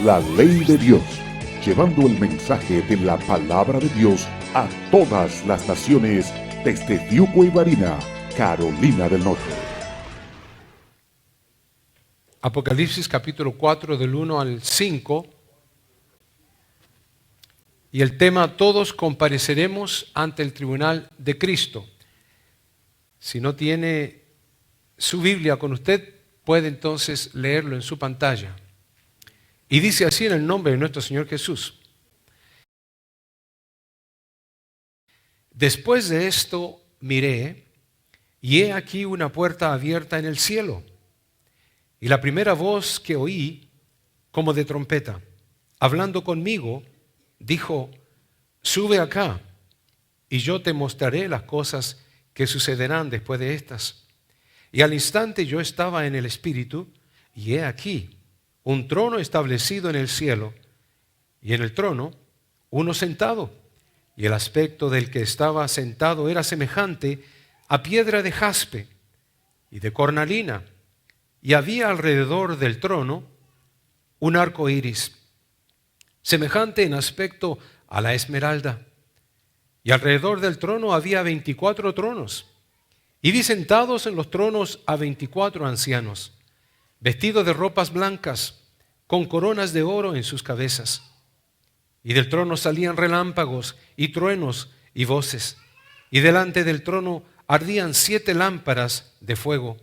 la ley de Dios, llevando el mensaje de la palabra de Dios a todas las naciones desde Diuco y Barina, Carolina del Norte. Apocalipsis capítulo 4 del 1 al 5 y el tema: todos compareceremos ante el tribunal de Cristo. Si no tiene su Biblia con usted, puede entonces leerlo en su pantalla. Y dice así en el nombre de nuestro Señor Jesús: después de esto miré, y he aquí una puerta abierta en el cielo. Y la primera voz que oí, como de trompeta, hablando conmigo, dijo: sube acá, y yo te mostraré las cosas que sucederán después de estas. Y al instante yo estaba en el Espíritu, y he aquí un trono establecido en el cielo, y en el trono uno sentado, y el aspecto del que estaba sentado era semejante a piedra de jaspe y de cornalina, y había alrededor del trono un arco iris, semejante en aspecto a la esmeralda. Y alrededor del trono había 24 tronos, y vi sentados en los tronos a 24 ancianos, vestidos de ropas blancas, con coronas de oro en sus cabezas. Y del trono salían relámpagos y truenos y voces, y delante del trono ardían 7 lámparas de fuego,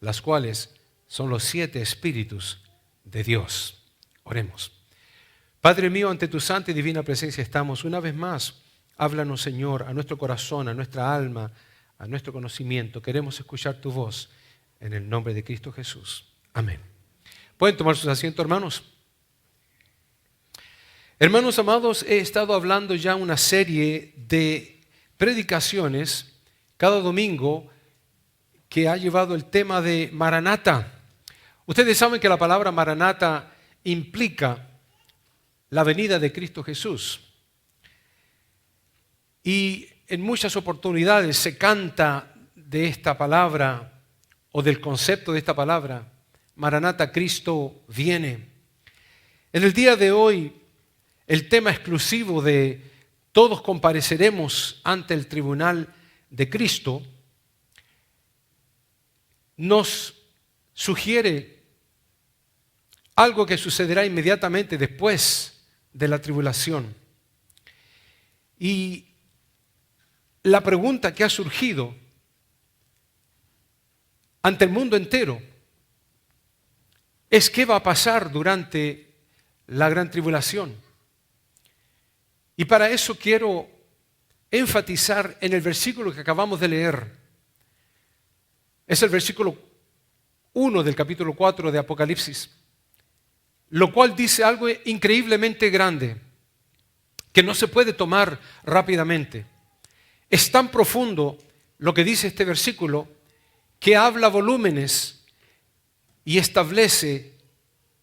las cuales son los 7 espíritus de Dios. Oremos. Padre mío, ante tu santa y divina presencia estamos una vez más. Háblanos, Señor, a nuestro corazón, a nuestra alma, a nuestro conocimiento. Queremos escuchar tu voz en el nombre de Cristo Jesús. Amén. ¿Pueden tomar sus asientos, hermanos? Hermanos amados, he estado hablando ya una serie de predicaciones cada domingo que ha llevado el tema de Maranata. Ustedes saben que la palabra Maranata implica la venida de Cristo Jesús. Y en muchas oportunidades se canta de esta palabra o del concepto de esta palabra: Maranata, Cristo viene. En el día de hoy, el tema exclusivo de todos compareceremos ante el tribunal de Cristo nos sugiere algo que sucederá inmediatamente después de la tribulación. Y la pregunta que ha surgido ante el mundo entero es: ¿qué va a pasar durante la gran tribulación? Y para eso quiero enfatizar en el versículo que acabamos de leer. Es el versículo 1 del capítulo 4 de Apocalipsis, lo cual dice algo increíblemente grande que no se puede tomar rápidamente. Es tan profundo lo que dice este versículo que habla volúmenes y establece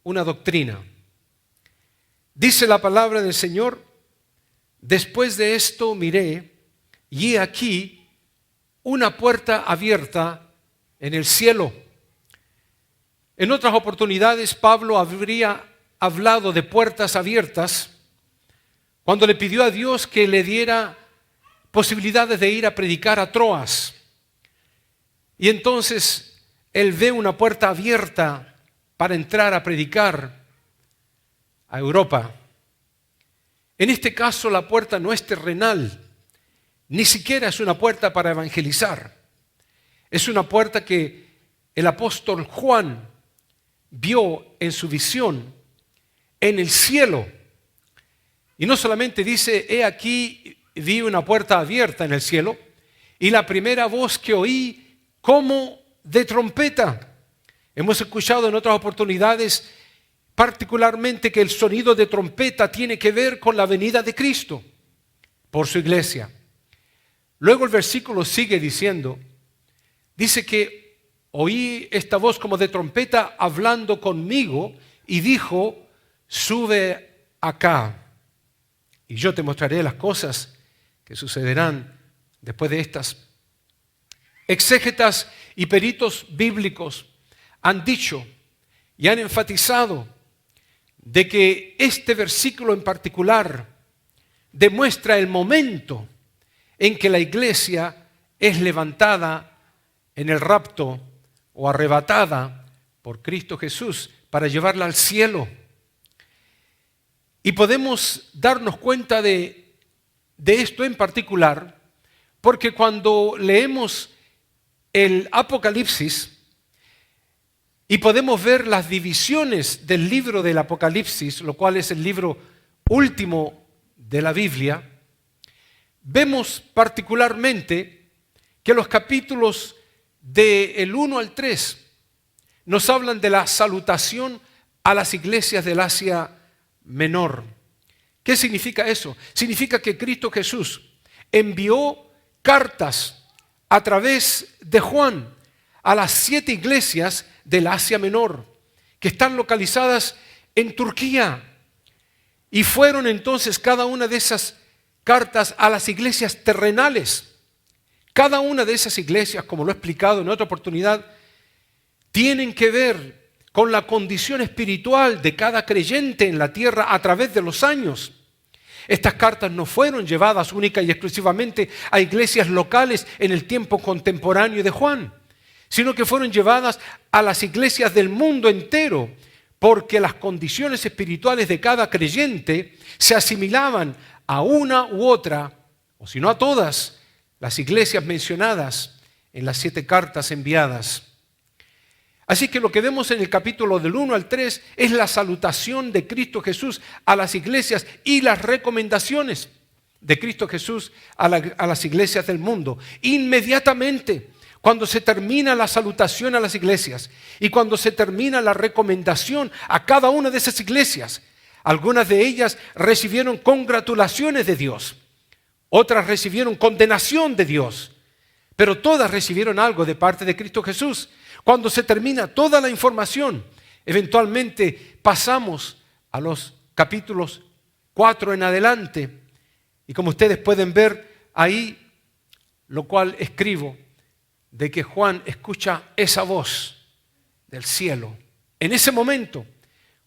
una doctrina. Dice la palabra del Señor: después de esto miré, y he aquí una puerta abierta en el cielo. En otras oportunidades Pablo habría hablado de puertas abiertas cuando le pidió a Dios que le diera posibilidades de ir a predicar a Troas. Y entonces él ve una puerta abierta para entrar a predicar a Europa. En este caso la puerta no es terrenal, ni siquiera es una puerta para evangelizar. Es una puerta que el apóstol Juan vio en su visión en el cielo. Y no solamente dice: he aquí vi una puerta abierta en el cielo, y la primera voz que oí como de trompeta. Hemos escuchado en otras oportunidades particularmente que el sonido de trompeta tiene que ver con la venida de Cristo por su iglesia. Luego el versículo sigue diciendo, dice que oí esta voz como de trompeta hablando conmigo y dijo: sube acá y yo te mostraré las cosas que sucederán después de estas. Exégetas y peritos bíblicos han dicho y han enfatizado de que este versículo en particular demuestra el momento en que la iglesia es levantada en el rapto o arrebatada por Cristo Jesús para llevarla al cielo. Y podemos darnos cuenta de esto en particular porque cuando leemos el Apocalipsis y podemos ver las divisiones del libro del Apocalipsis, lo cual es el libro último de la Biblia, vemos particularmente que los capítulos del 1 al 3 nos hablan de la salutación a las iglesias del Asia Menor. ¿Qué significa eso? Significa que Cristo Jesús envió cartas a través de Juan a las 7 iglesias del Asia Menor, que están localizadas en Turquía. Y fueron entonces cada una de esas cartas a las iglesias terrenales. Cada una de esas iglesias, como lo he explicado en otra oportunidad, tienen que ver con la condición espiritual de cada creyente en la tierra a través de los años. Estas cartas no fueron llevadas única y exclusivamente a iglesias locales en el tiempo contemporáneo de Juan, sino que fueron llevadas a las iglesias del mundo entero, porque las condiciones espirituales de cada creyente se asimilaban a una u otra, o si no a todas, las iglesias mencionadas en las 7 cartas enviadas. Así que lo que vemos en el capítulo del 1 al 3 es la salutación de Cristo Jesús a las iglesias y las recomendaciones de Cristo Jesús a las iglesias del mundo. Inmediatamente, cuando se termina la salutación a las iglesias y cuando se termina la recomendación a cada una de esas iglesias, algunas de ellas recibieron congratulaciones de Dios, otras recibieron condenación de Dios, pero todas recibieron algo de parte de Cristo Jesús. Cuando se termina toda la información, eventualmente pasamos a los capítulos 4 en adelante. Y como ustedes pueden ver ahí, lo cual escribo, de que Juan escucha esa voz del cielo. En ese momento,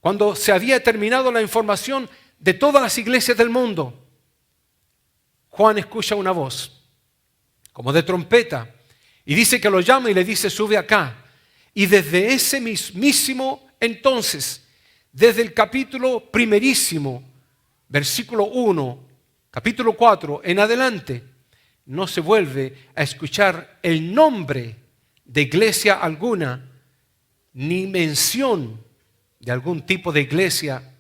cuando se había terminado la información de todas las iglesias del mundo, Juan escucha una voz, como de trompeta, y dice que lo llama y le dice, sube acá. Y desde ese mismísimo entonces, desde el capítulo primerísimo, versículo 1, capítulo 4 en adelante, no se vuelve a escuchar el nombre de iglesia alguna, ni mención de algún tipo de iglesia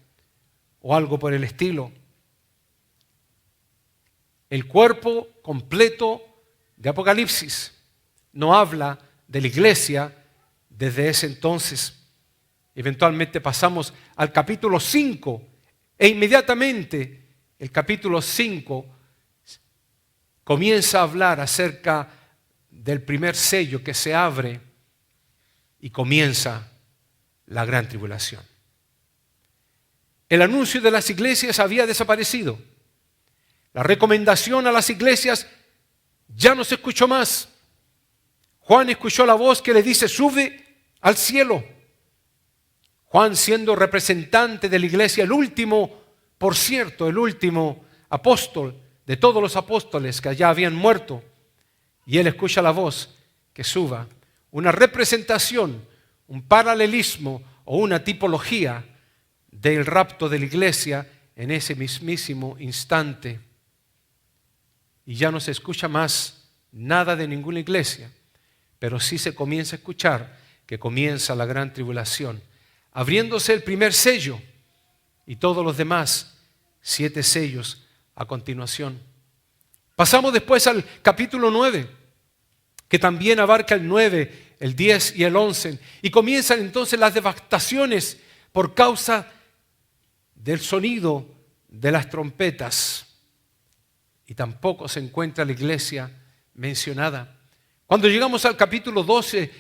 o algo por el estilo. El cuerpo completo de Apocalipsis no habla de la iglesia desde ese entonces. Eventualmente pasamos al capítulo 5 e inmediatamente el capítulo 5 comienza a hablar acerca del primer sello que se abre y comienza la gran tribulación. El anuncio de las iglesias había desaparecido. La recomendación a las iglesias ya no se escuchó más. Juan escuchó la voz que le dice, sube al cielo. Juan, siendo representante de la iglesia, el último, por cierto, el último apóstol de todos los apóstoles que allá habían muerto, y él escucha la voz que suba. Una representación, un paralelismo o una tipología del rapto de la iglesia en ese mismísimo instante. Y ya no se escucha más nada de ninguna iglesia, pero sí se comienza a escuchar que comienza la gran tribulación, abriéndose el primer sello y todos los demás 7 sellos a continuación. Pasamos después al capítulo 9, que también abarca el 9, el 10 y el 11, y comienzan entonces las devastaciones por causa del sonido de las trompetas. Y tampoco se encuentra la iglesia mencionada. Cuando llegamos al capítulo 12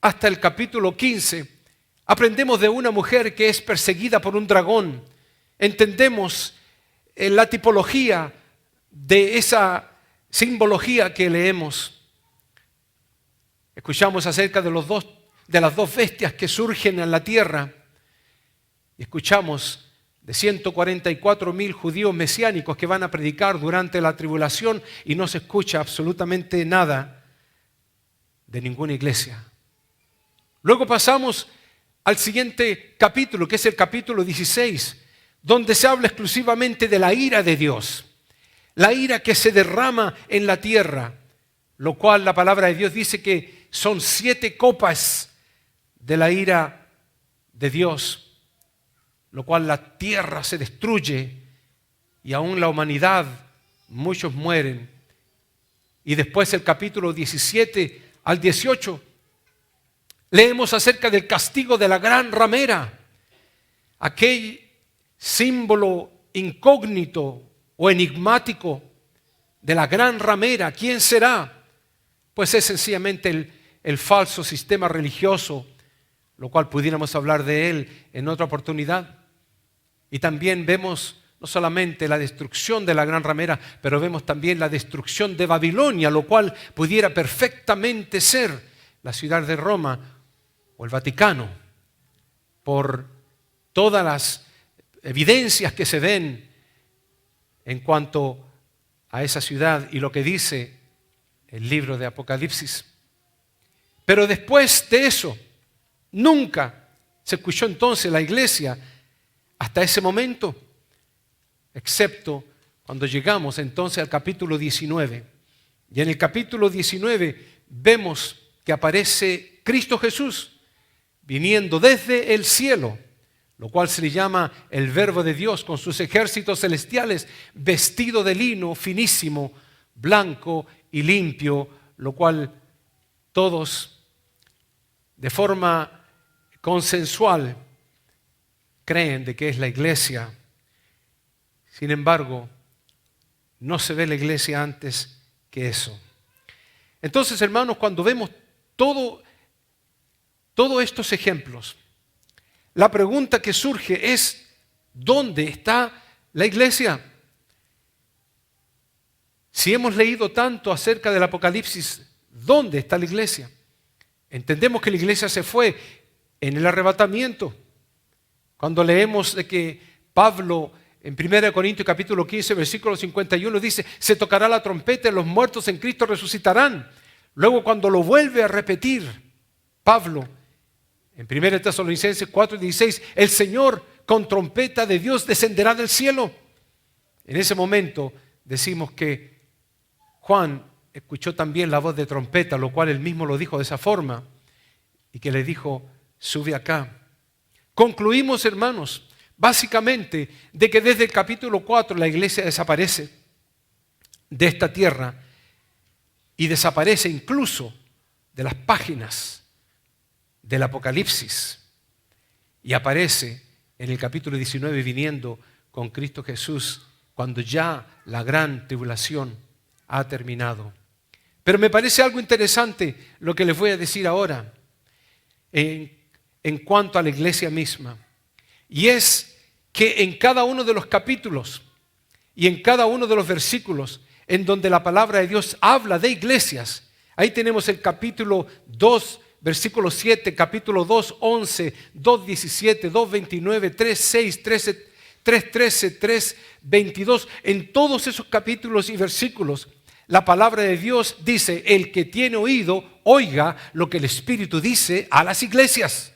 hasta el capítulo 15, aprendemos de una mujer que es perseguida por un dragón. Entendemos la tipología de esa simbología que leemos. Escuchamos acerca de las dos bestias que surgen en la tierra. Y escuchamos de 144,000 judíos mesiánicos que van a predicar durante la tribulación y no se escucha absolutamente nada de ninguna iglesia. Luego pasamos al siguiente capítulo, que es el capítulo 16, donde se habla exclusivamente de la ira de Dios, la ira que se derrama en la tierra, lo cual la palabra de Dios dice que son 7 copas de la ira de Dios, lo cual la tierra se destruye y aún la humanidad, muchos mueren. Y después el capítulo 17 al 18, leemos acerca del castigo de la gran ramera, aquel símbolo incógnito o enigmático de la gran ramera. ¿Quién será? Pues es sencillamente el falso sistema religioso, lo cual pudiéramos hablar de él en otra oportunidad. Y también vemos no solamente la destrucción de la gran ramera, pero vemos también la destrucción de Babilonia, lo cual pudiera perfectamente ser la ciudad de Roma o el Vaticano, por todas las evidencias que se ven en cuanto a esa ciudad y lo que dice el libro de Apocalipsis. Pero después de eso, nunca se escuchó entonces la iglesia hasta ese momento, excepto cuando llegamos entonces al capítulo 19. Y en el capítulo 19 vemos que aparece Cristo Jesús viniendo desde el cielo, lo cual se le llama el Verbo de Dios, con sus ejércitos celestiales, vestido de lino finísimo, blanco y limpio, lo cual todos de forma consensual creen de que es la iglesia. Sin embargo, no se ve la iglesia antes que eso. Entonces, hermanos, cuando vemos todos estos ejemplos, la pregunta que surge es: ¿dónde está la iglesia? Si hemos leído tanto acerca del Apocalipsis, ¿dónde está la iglesia? Entendemos que la iglesia se fue en el arrebatamiento. Cuando leemos de que Pablo en 1 Corintios capítulo 15, versículo 51 dice: se tocará la trompeta y los muertos en Cristo resucitarán. Luego, cuando lo vuelve a repetir Pablo en 1 Tesalonicenses 4:16, el Señor con trompeta de Dios descenderá del cielo. En ese momento decimos que Juan escuchó también la voz de trompeta, lo cual él mismo lo dijo de esa forma, y que le dijo: sube acá. Concluimos, hermanos, básicamente de que desde el capítulo 4 la iglesia desaparece de esta tierra y desaparece incluso de las páginas del Apocalipsis, y aparece en el capítulo 19 viniendo con Cristo Jesús cuando ya la gran tribulación ha terminado. Pero me parece algo interesante lo que les voy a decir ahora en cuanto a la iglesia misma, y es que en cada uno de los capítulos y en cada uno de los versículos en donde la palabra de Dios habla de iglesias, ahí tenemos el capítulo 2, versículo 7, capítulo 2, 11, 2, 17, 2, 29, 3, 6, 13, 3, 13, 3, 22. En todos esos capítulos y versículos, la palabra de Dios dice: el que tiene oído, oiga lo que el Espíritu dice a las iglesias.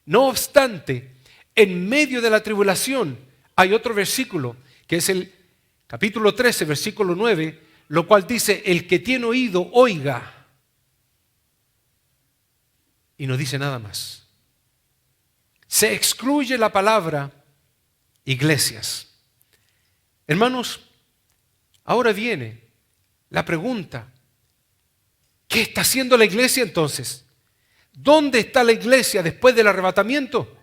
No obstante, en medio de la tribulación hay otro versículo, que es el capítulo 13, versículo 9, lo cual dice: el que tiene oído, oiga. Y no dice nada más. Se excluye la palabra iglesias. Hermanos, ahora viene la pregunta: ¿qué está haciendo la iglesia entonces? ¿Dónde está la iglesia después del arrebatamiento?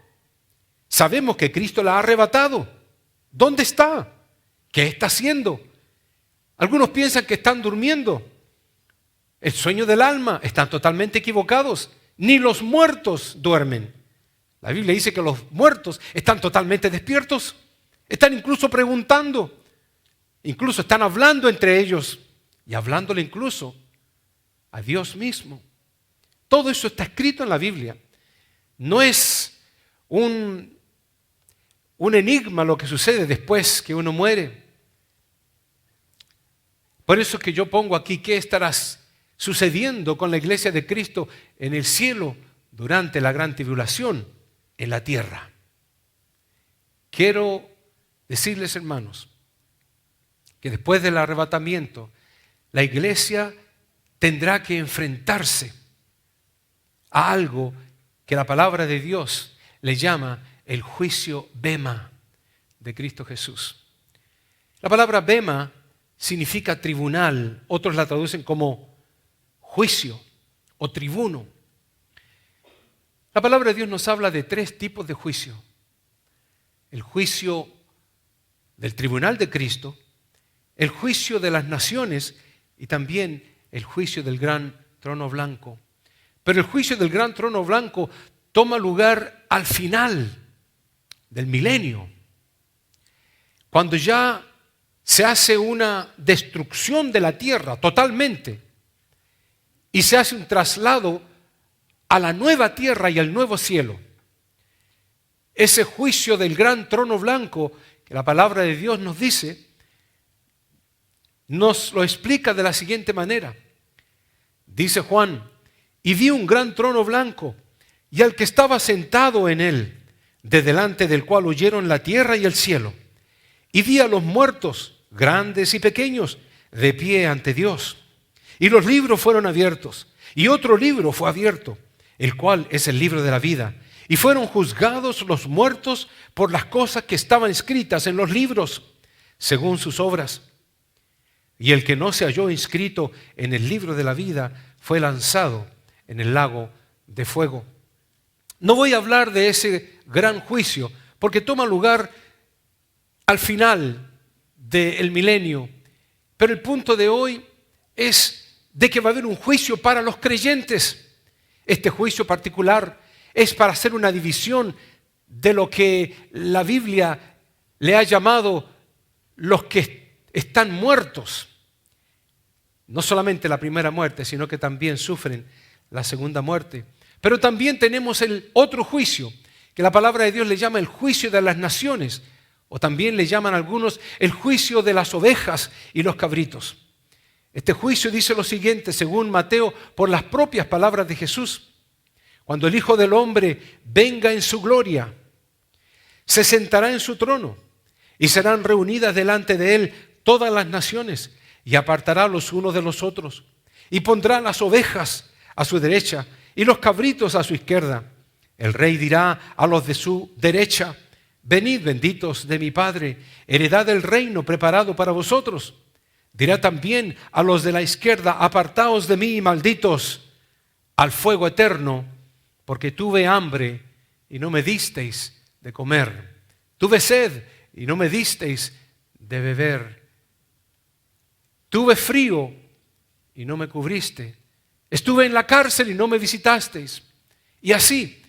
Sabemos que Cristo la ha arrebatado. ¿Dónde está? ¿Qué está haciendo? Algunos piensan que están durmiendo. El sueño del alma. Están totalmente equivocados. Ni los muertos duermen. La Biblia dice que los muertos están totalmente despiertos. Están incluso preguntando. Incluso están hablando entre ellos. Y hablándole incluso a Dios mismo. Todo eso está escrito en la Biblia. No es un enigma lo que sucede después que uno muere. Por eso que yo pongo aquí qué estará sucediendo con la iglesia de Cristo en el cielo durante la gran tribulación en la tierra. Quiero decirles, hermanos, que después del arrebatamiento, la iglesia tendrá que enfrentarse a algo que la palabra de Dios le llama el juicio bema de Cristo Jesús. La palabra bema significa tribunal, otros la traducen como juicio o tribuno. La palabra de Dios nos habla de 3 tipos de juicio: el juicio del tribunal de Cristo, el juicio de las naciones y también el juicio del gran trono blanco. Pero el juicio del gran trono blanco toma lugar al final del milenio, cuando ya se hace una destrucción de la tierra totalmente y se hace un traslado a la nueva tierra y al nuevo cielo. Ese juicio del gran trono blanco que la palabra de Dios nos dice, nos lo explica de la siguiente manera. Dice Juan: y vi un gran trono blanco y al que estaba sentado en él, de delante del cual huyeron la tierra y el cielo. Y vi a los muertos, grandes y pequeños, de pie ante Dios. Y los libros fueron abiertos, y otro libro fue abierto, el cual es el libro de la vida. Y fueron juzgados los muertos por las cosas que estaban escritas en los libros, según sus obras. Y el que no se halló inscrito en el libro de la vida fue lanzado en el lago de fuego. No voy a hablar de ese gran juicio, porque toma lugar al final del milenio. Pero el punto de hoy es de que va a haber un juicio para los creyentes. Este juicio particular es para hacer una división de lo que la Biblia le ha llamado los que están muertos. No solamente la primera muerte, sino que también sufren la segunda muerte. Pero también tenemos el otro juicio, que la palabra de Dios le llama el juicio de las naciones, o también le llaman algunos el juicio de las ovejas y los cabritos. Este juicio dice lo siguiente, según Mateo, por las propias palabras de Jesús: cuando el Hijo del Hombre venga en su gloria, se sentará en su trono y serán reunidas delante de él todas las naciones, y apartará los unos de los otros, y pondrá las ovejas a su derecha y los cabritos a su izquierda. El rey dirá a los de su derecha: venid, benditos de mi Padre, heredad del reino preparado para vosotros. Dirá también a los de la izquierda: apartaos de mí, malditos, al fuego eterno, porque tuve hambre y no me disteis de comer. Tuve sed y no me disteis de beber. Tuve frío y no me cubriste. Estuve en la cárcel y no me visitasteis. Y así,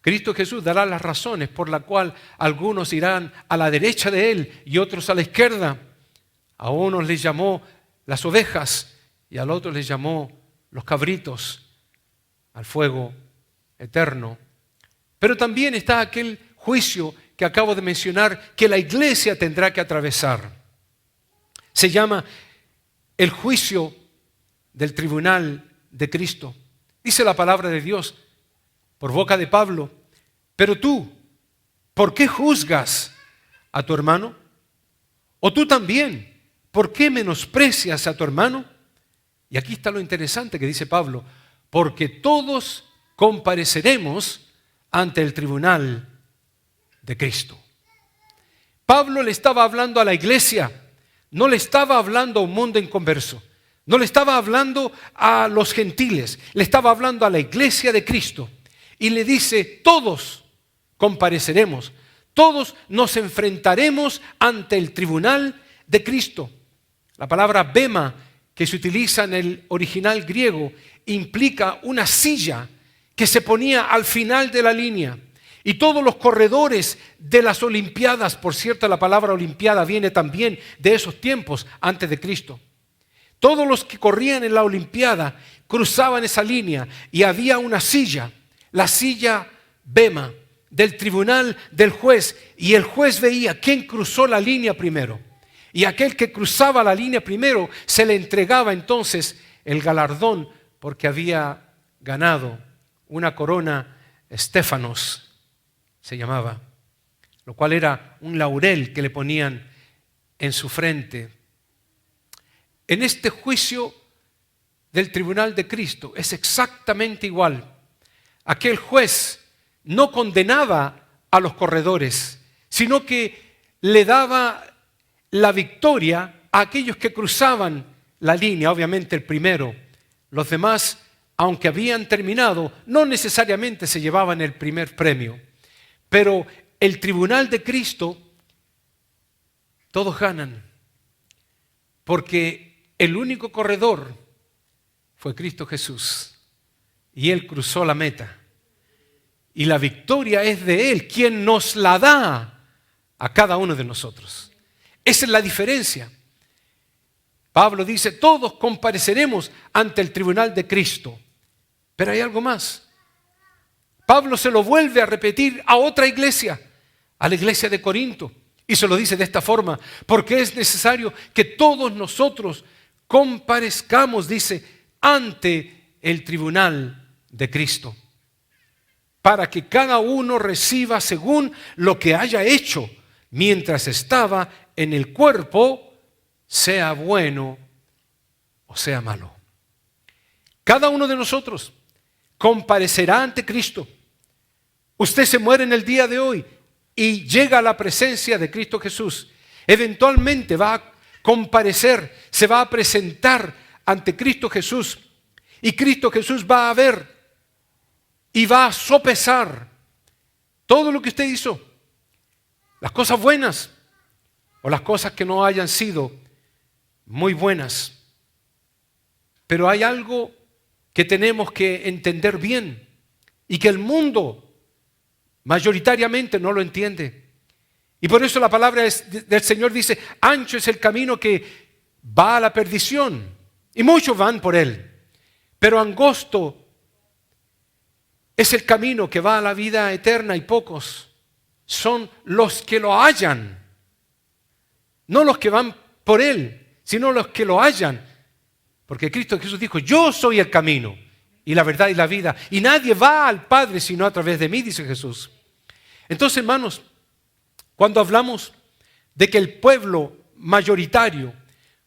Cristo Jesús dará las razones por las cuales algunos irán a la derecha de Él y otros a la izquierda. A unos les llamó las ovejas y al otro les llamó los cabritos al fuego eterno. Pero también está aquel juicio que acabo de mencionar que la iglesia tendrá que atravesar. Se llama el juicio del tribunal de Cristo. Dice la palabra de Dios por boca de Pablo: pero tú, ¿por qué juzgas a tu hermano? ¿O tú también, por qué menosprecias a tu hermano? Y aquí está lo interesante que dice Pablo: porque todos compareceremos ante el tribunal de Cristo. Pablo le estaba hablando a la iglesia, no le estaba hablando a un mundo inconverso. No le estaba hablando a los gentiles, le estaba hablando a la iglesia de Cristo. Y le dice: todos compareceremos, todos nos enfrentaremos ante el tribunal de Cristo. La palabra bema, que se utiliza en el original griego, implica una silla que se ponía al final de la línea. Y todos los corredores de las Olimpiadas, por cierto, la palabra olimpiada viene también de esos tiempos antes de Cristo. Todos los que corrían en la Olimpiada cruzaban esa línea y había una silla, la silla bema, del tribunal del juez, y el juez veía quién cruzó la línea primero. Y aquel que cruzaba la línea primero se le entregaba entonces el galardón porque había ganado una corona Estéfanos, se llamaba, lo cual era un laurel que le ponían en su frente. En este juicio del tribunal de Cristo es exactamente igual. Aquel juez no condenaba a los corredores, sino que le daba la victoria a aquellos que cruzaban la línea, obviamente el primero. Los demás, aunque habían terminado, no necesariamente se llevaban el primer premio. Pero el tribunal de Cristo, todos ganan, porque el único corredor fue Cristo Jesús, y Él cruzó la meta. Y la victoria es de Él, quien nos la da a cada uno de nosotros. Esa es la diferencia. Pablo dice, todos compareceremos ante el tribunal de Cristo. Pero hay algo más. Pablo se lo vuelve a repetir a otra iglesia, a la iglesia de Corinto. Y se lo dice de esta forma, porque es necesario que todos nosotros comparezcamos, dice, ante el tribunal de Cristo, para que cada uno reciba según lo que haya hecho mientras estaba en el cuerpo, sea bueno o sea malo. Cada uno de nosotros comparecerá ante Cristo. Usted se muere en el día de hoy y llega a la presencia de Cristo Jesús. Eventualmente va a comparecer, se va a presentar ante Cristo Jesús, y Cristo Jesús va a ver y va a sopesar todo lo que usted hizo, las cosas buenas o las cosas que no hayan sido muy buenas. Pero hay algo que tenemos que entender bien y que el mundo mayoritariamente no lo entiende. Y por eso la palabra del Señor dice, ancho es el camino que va a la perdición y muchos van por él, pero angosto es el camino que va a la vida eterna y pocos son los que lo hallan. No los que van por él, sino los que lo hallan. Porque Cristo Jesús dijo, yo soy el camino y la verdad y la vida, y nadie va al Padre sino a través de mí, dice Jesús. Entonces, hermanos, cuando hablamos de que el pueblo mayoritario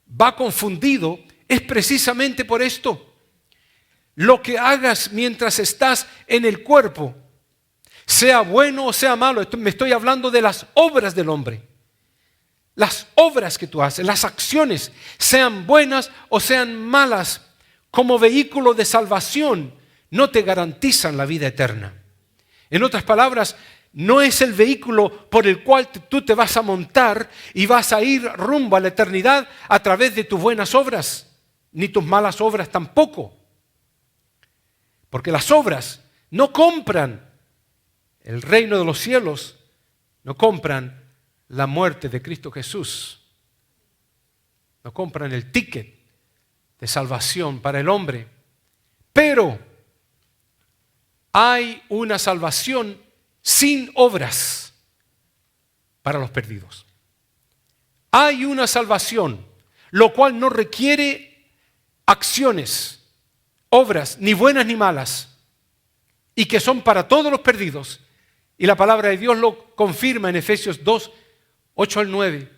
va confundido, es precisamente por esto. Lo que hagas mientras estás en el cuerpo, sea bueno o sea malo, me estoy hablando de las obras del hombre. Las obras que tú haces, las acciones, sean buenas o sean malas, como vehículo de salvación, no te garantizan la vida eterna. En otras palabras, no es el vehículo por el cual tú te vas a montar y vas a ir rumbo a la eternidad a través de tus buenas obras, ni tus malas obras tampoco. Porque las obras no compran el reino de los cielos, no compran la muerte de Cristo Jesús, no compran el ticket de salvación para el hombre. Pero hay una salvación sin obras para los perdidos. Hay una salvación, lo cual no requiere acciones, obras, ni buenas ni malas, y que son para todos los perdidos. Y la palabra de Dios lo confirma en Efesios 2, 8 al 9.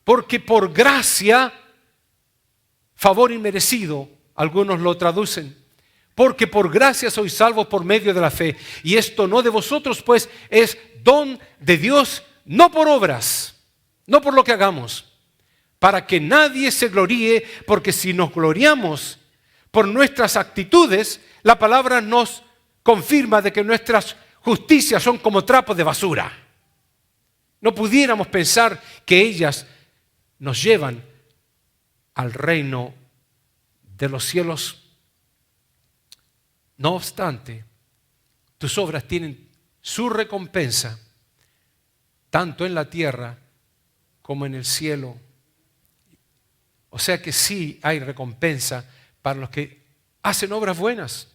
Porque por gracia, favor inmerecido, algunos lo traducen, porque por gracia sois salvos por medio de la fe. Y esto no de vosotros, pues es don de Dios, no por obras, no por lo que hagamos, para que nadie se gloríe, porque si nos gloriamos por nuestras actitudes, la palabra nos confirma de que nuestras justicias son como trapos de basura. No pudiéramos pensar que ellas nos llevan al reino de los cielos. No obstante, tus obras tienen su recompensa, tanto en la tierra como en el cielo. O sea que sí hay recompensa para los que hacen obras buenas.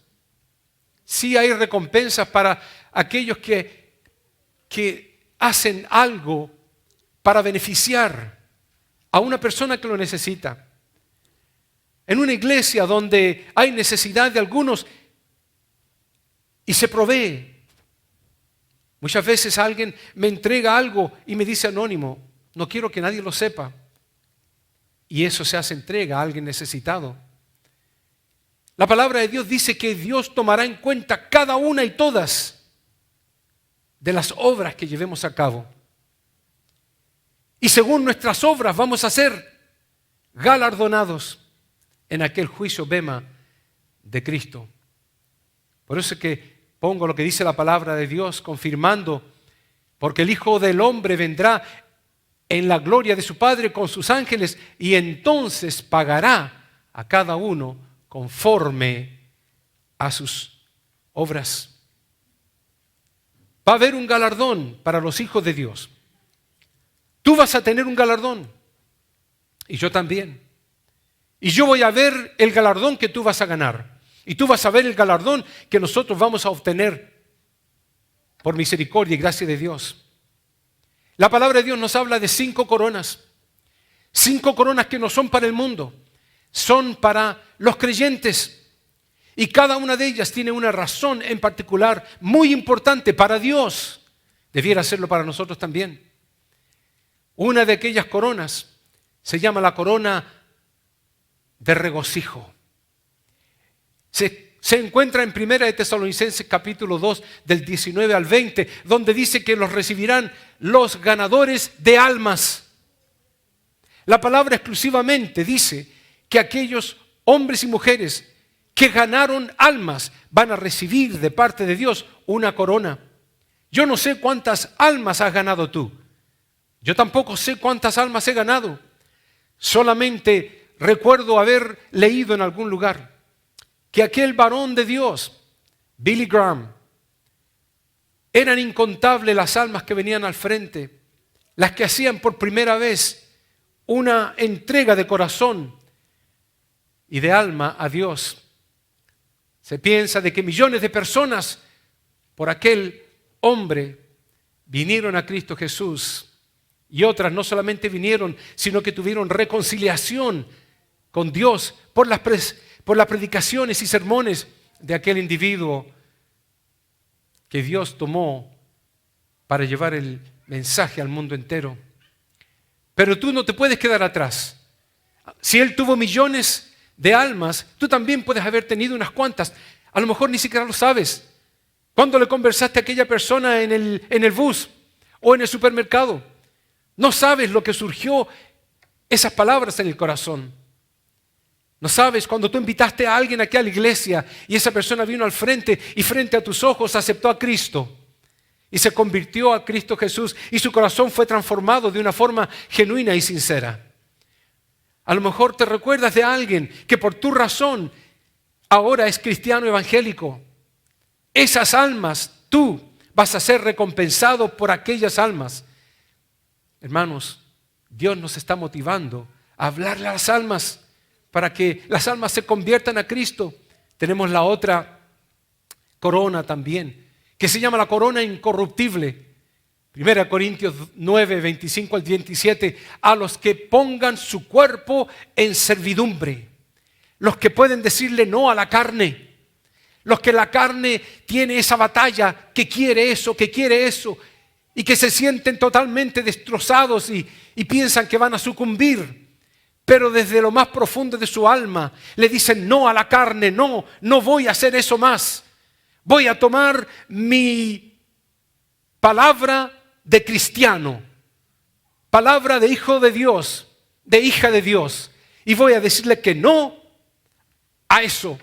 Sí hay recompensas para aquellos que que hacen algo para beneficiar a una persona que lo necesita. En una iglesia donde hay necesidad de algunos y se provee. Muchas veces alguien me entrega algo y me dice anónimo, no quiero que nadie lo sepa. Y eso se hace entrega a alguien necesitado. La palabra de Dios dice que Dios tomará en cuenta cada una y todas de las obras que llevemos a cabo. Y según nuestras obras vamos a ser galardonados en aquel juicio bema de Cristo. Por eso es que pongo lo que dice la palabra de Dios, confirmando, porque el Hijo del Hombre vendrá en la gloria de su Padre con sus ángeles y entonces pagará a cada uno conforme a sus obras. Va a haber un galardón para los hijos de Dios. Tú vas a tener un galardón y yo también. Y yo voy a ver el galardón que tú vas a ganar. Y tú vas a ver el galardón que nosotros vamos a obtener por misericordia y gracia de Dios. La palabra de Dios nos habla de 5 coronas. 5 coronas que no son para el mundo, son para los creyentes. Y cada una de ellas tiene una razón en particular muy importante para Dios. Debiera serlo para nosotros también. Una de aquellas coronas se llama la corona de regocijo. Se encuentra en 1 de Tesalonicenses capítulo 2 del 19 al 20, donde dice que los recibirán los ganadores de almas. La palabra exclusivamente dice que aquellos hombres y mujeres que ganaron almas van a recibir de parte de Dios una corona. Yo no sé cuántas almas has ganado tú. Yo tampoco sé cuántas almas he ganado. Solamente recuerdo haber leído en algún lugar que aquel varón de Dios, Billy Graham, eran incontables las almas que venían al frente, las que hacían por primera vez una entrega de corazón y de alma a Dios. Se piensa de que millones de personas por aquel hombre vinieron a Cristo Jesús y otras no solamente vinieron, sino que tuvieron reconciliación con Dios por las predicaciones y sermones de aquel individuo que Dios tomó para llevar el mensaje al mundo entero. Pero tú no te puedes quedar atrás. Si Él tuvo millones de almas, tú también puedes haber tenido unas cuantas. A lo mejor ni siquiera lo sabes. ¿Cuándo le conversaste a aquella persona en el bus o en el supermercado? No sabes lo que surgió esas palabras en el corazón. No sabes cuando tú invitaste a alguien aquí a la iglesia y esa persona vino al frente y frente a tus ojos aceptó a Cristo y se convirtió a Cristo Jesús y su corazón fue transformado de una forma genuina y sincera. A lo mejor te recuerdas de alguien que por tu razón ahora es cristiano evangélico. Esas almas, tú vas a ser recompensado por aquellas almas. Hermanos, Dios nos está motivando a hablarle a las almas para que las almas se conviertan a Cristo. Tenemos la otra corona también, que se llama la corona incorruptible. 1 Corintios 9, 25 al 27, a los que pongan su cuerpo en servidumbre, los que pueden decirle no a la carne, los que la carne tiene esa batalla, que quiere eso, y que se sienten totalmente destrozados y piensan que van a sucumbir. Pero desde lo más profundo de su alma le dicen no a la carne, no voy a hacer eso más. Voy a tomar mi palabra de cristiano, palabra de hijo de Dios, de hija de Dios, y voy a decirle que no a eso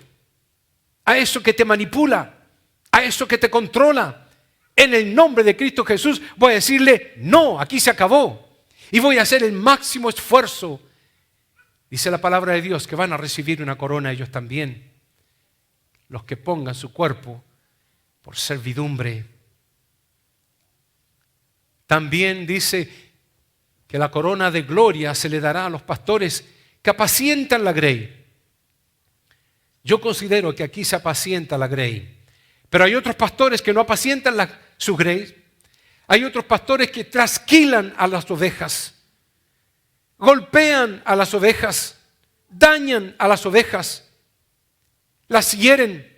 que te manipula, a eso que te controla. En el nombre de Cristo Jesús voy a decirle no, aquí se acabó, y voy a hacer el máximo esfuerzo. Dice la palabra de Dios que van a recibir una corona ellos también, los que pongan su cuerpo por servidumbre. También dice que la corona de gloria se le dará a los pastores que apacientan la grey. Yo considero que aquí se apacienta la grey, pero hay otros pastores que no apacientan sus grey. Hay otros pastores que trasquilan a las ovejas, golpean a las ovejas, dañan a las ovejas, las hieren,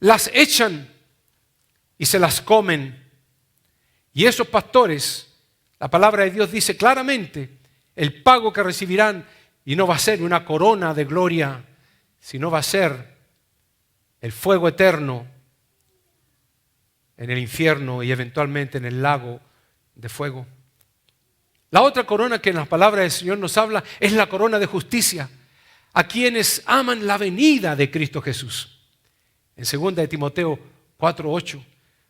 las echan y se las comen. Y esos pastores, la palabra de Dios dice claramente, el pago que recibirán, y no va a ser una corona de gloria, sino va a ser el fuego eterno en el infierno y eventualmente en el lago de fuego. La otra corona que en las palabras del Señor nos habla es la corona de justicia a quienes aman la venida de Cristo Jesús. En 2 de Timoteo 4:8.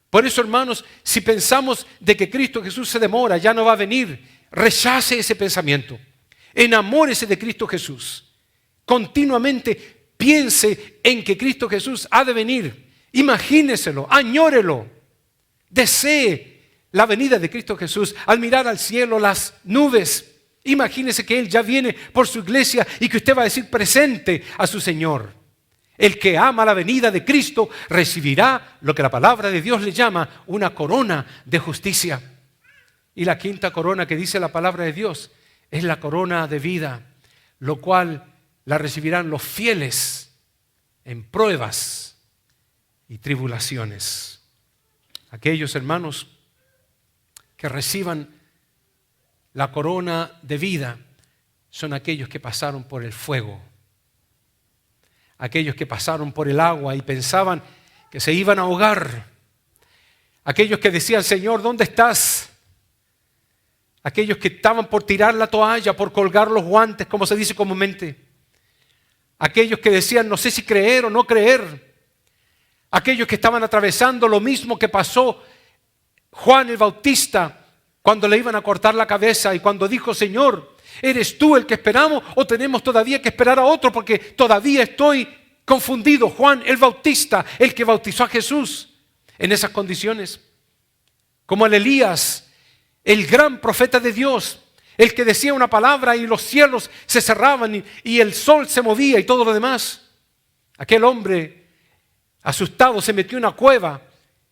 Por eso, hermanos, si pensamos de que Cristo Jesús se demora, ya no va a venir, rechace ese pensamiento. Enamórese de Cristo Jesús. Continuamente piense en que Cristo Jesús ha de venir. Imagíneselo, añórelo. Desee la venida de Cristo Jesús. Al mirar al cielo, las nubes, imagínese que Él ya viene por su iglesia y que usted va a decir presente a su Señor. El que ama la venida de Cristo recibirá lo que la palabra de Dios le llama una corona de justicia. Y la quinta corona que dice la palabra de Dios es la corona de vida, lo cual la recibirán los fieles en pruebas y tribulaciones. Aquellos hermanos que reciban la corona de vida son aquellos que pasaron por el fuego, aquellos que pasaron por el agua y pensaban que se iban a ahogar, aquellos que decían, Señor, ¿dónde estás? Aquellos que estaban por tirar la toalla, por colgar los guantes, como se dice comúnmente. Aquellos que decían, no sé si creer o no creer. Aquellos que estaban atravesando lo mismo que pasó Juan el Bautista cuando le iban a cortar la cabeza y cuando dijo, Señor, ¿eres tú el que esperamos o tenemos todavía que esperar a otro? Porque todavía estoy confundido. Juan el Bautista, el que bautizó a Jesús en esas condiciones. Como el Elías, el gran profeta de Dios, el que decía una palabra y los cielos se cerraban y el sol se movía y todo lo demás. Aquel hombre asustado se metió en una cueva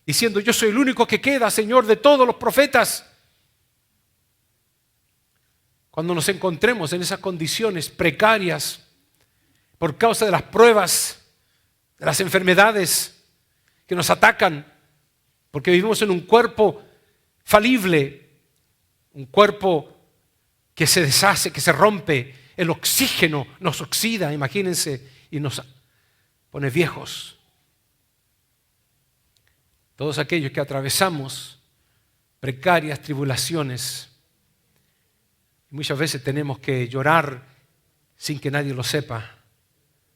diciendo, yo soy el único que queda, Señor, de todos los profetas. Cuando nos encontremos en esas condiciones precarias por causa de las pruebas, de las enfermedades que nos atacan, porque vivimos en un cuerpo falible, un cuerpo que se deshace, que se rompe, el oxígeno nos oxida, imagínense, y nos pone viejos. Todos aquellos que atravesamos precarias tribulaciones, muchas veces tenemos que llorar sin que nadie lo sepa,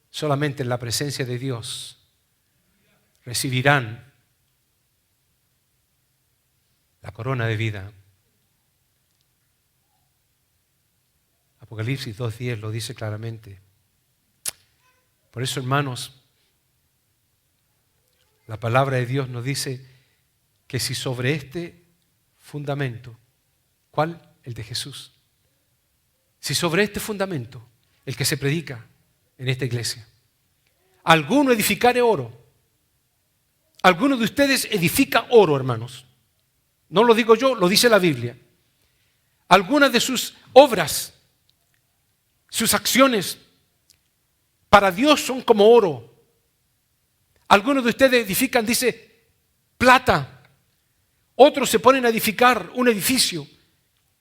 solamente en la presencia de Dios, recibirán la corona de vida. Apocalipsis 2:10 lo dice claramente. Por eso, hermanos, la palabra de Dios nos dice que si sobre este fundamento, ¿cuál? El de Jesús. Si sobre este fundamento, el que se predica en esta iglesia, alguno edificare oro, alguno de ustedes edifica oro, hermanos. No lo digo yo, lo dice la Biblia. Algunas de sus obras, sus acciones, para Dios son como oro. Algunos de ustedes edifican, dice, plata. Otros se ponen a edificar un edificio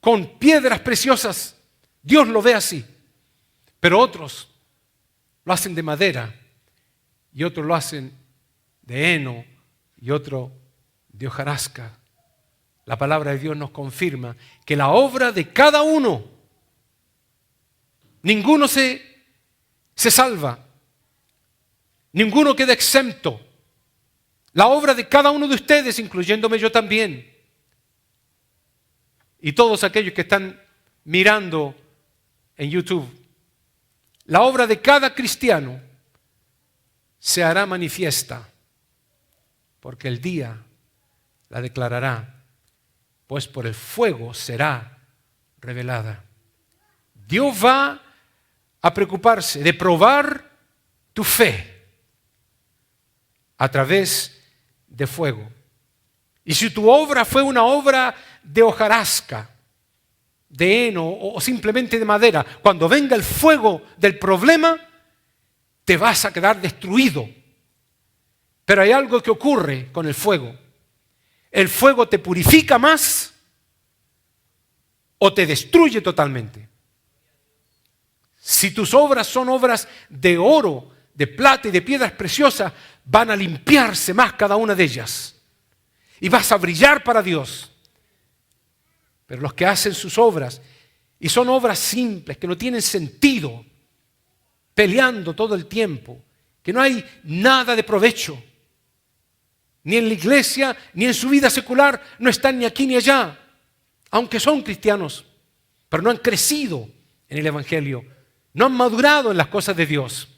con piedras preciosas. Dios lo ve así. Pero otros lo hacen de madera y otros lo hacen de heno y otro de hojarasca. La palabra de Dios nos confirma que la obra de cada uno, ninguno se salva, ninguno queda exento. La obra de cada uno de ustedes, incluyéndome yo también, y todos aquellos que están mirando en YouTube, la obra de cada cristiano se hará manifiesta, porque el día la declarará, pues por el fuego será revelada. Dios va a preocuparse de probar tu fe a través de fuego. Y si tu obra fue una obra de hojarasca, de heno o simplemente de madera, cuando venga el fuego del problema, te vas a quedar destruido. Pero hay algo que ocurre con el fuego. El fuego te purifica más o te destruye totalmente. Si tus obras son obras de oro, de plata y de piedras preciosas, van a limpiarse más cada una de ellas. Y vas a brillar para Dios. Pero los que hacen sus obras, y son obras simples, que no tienen sentido, peleando todo el tiempo, que no hay nada de provecho, ni en la iglesia, ni en su vida secular, no están ni aquí ni allá, aunque son cristianos, pero no han crecido en el Evangelio, no han madurado en las cosas de Dios.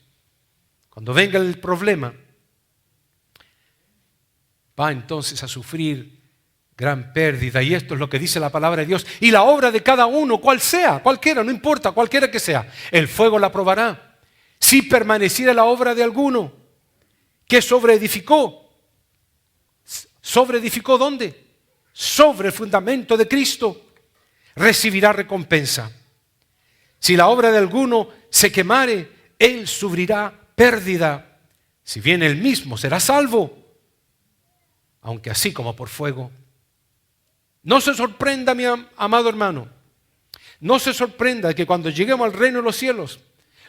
Cuando venga el problema, va entonces a sufrir gran pérdida, y esto es lo que dice la palabra de Dios. Y la obra de cada uno, cual sea, cualquiera, no importa, cualquiera que sea, el fuego la probará. Si permaneciera la obra de alguno que sobreedificó ¿dónde? Sobre el fundamento de Cristo, recibirá recompensa. Si la obra de alguno se quemare, él sufrirá pérdida. Si bien él mismo será salvo, aunque así como por fuego. No se sorprenda, mi amado hermano, no se sorprenda que cuando lleguemos al reino de los cielos,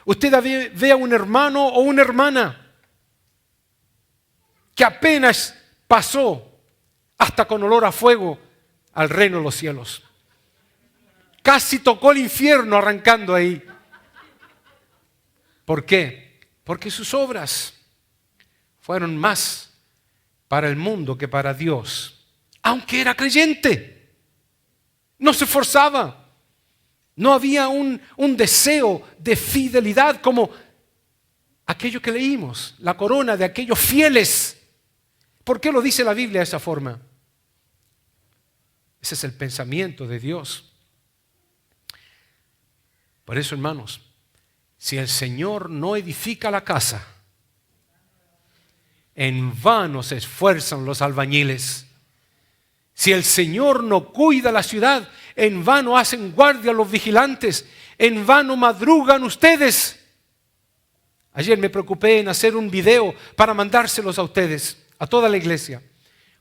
usted vea un hermano o una hermana que apenas pasó hasta con olor a fuego al reino de los cielos. Casi tocó el infierno arrancando ahí. ¿Por qué? Porque sus obras fueron más para el mundo que para Dios. Aunque era creyente, no se esforzaba, no había un deseo de fidelidad como aquello que leímos, la corona de aquellos fieles. ¿Por qué lo dice la Biblia de esa forma? Ese es el pensamiento de Dios. Por eso, hermanos, si el Señor no edifica la casa, en vano se esfuerzan los albañiles. Si el Señor no cuida la ciudad, en vano hacen guardia los vigilantes, en vano madrugan ustedes. Ayer me preocupé en hacer un video para mandárselos a ustedes, a toda la iglesia.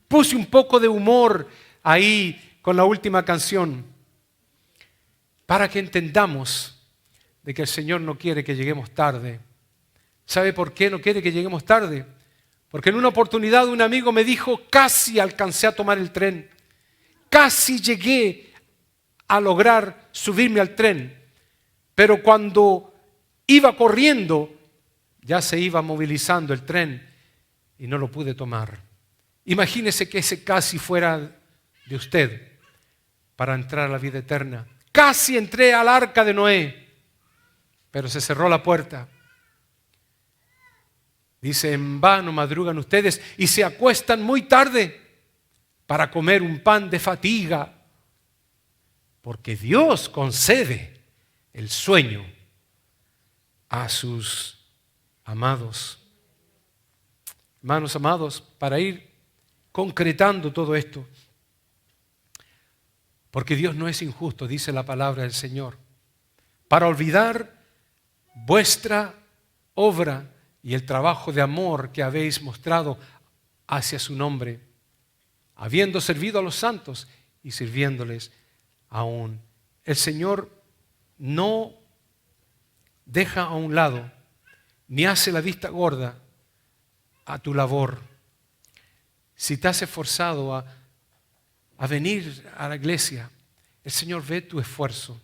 Puse un poco de humor ahí con la última canción, para que entendamos de que el Señor no quiere que lleguemos tarde. ¿Sabe por qué no quiere que lleguemos tarde? Porque en una oportunidad un amigo me dijo, casi alcancé a tomar el tren, casi llegué a lograr subirme al tren, pero cuando iba corriendo ya se iba movilizando el tren y no lo pude tomar. Imagínese que ese casi fuera de usted para entrar a la vida eterna. Casi entré al arca de Noé, pero se cerró la puerta. Dice, en vano madrugan ustedes y se acuestan muy tarde para comer un pan de fatiga, porque Dios concede el sueño a sus amados. Hermanos amados, para ir concretando todo esto, porque Dios no es injusto, dice la palabra del Señor, para olvidar vuestra obra y el trabajo de amor que habéis mostrado hacia su nombre, habiendo servido a los santos y sirviéndoles aún. El Señor no deja a un lado, ni hace la vista gorda a tu labor. Si te has esforzado a venir a la iglesia, el Señor ve tu esfuerzo.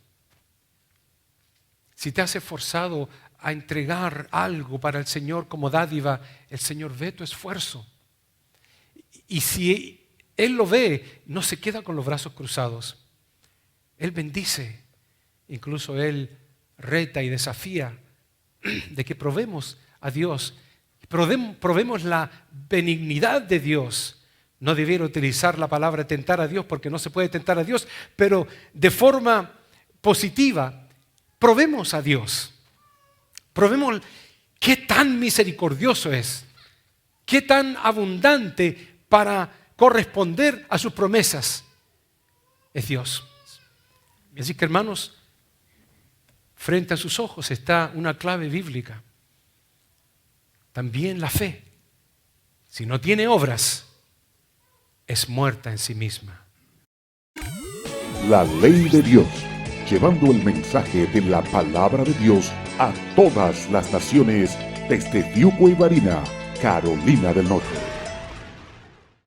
Si te has esforzado a entregar algo para el Señor como dádiva, el Señor ve tu esfuerzo. Y si Él lo ve, no se queda con los brazos cruzados. Él bendice, incluso Él reta y desafía de que probemos a Dios, probemos la benignidad de Dios. No debiera utilizar la palabra tentar a Dios porque no se puede tentar a Dios, pero de forma positiva, probemos a Dios. Probemos qué tan misericordioso es, qué tan abundante para corresponder a sus promesas es Dios. Así que, hermanos, frente a sus ojos está una clave bíblica. También la fe, si no tiene obras, es muerta en sí misma. La ley de Dios, llevando el mensaje de la palabra de Dios a todas las naciones desde Tiuco y Barina, Carolina del Norte.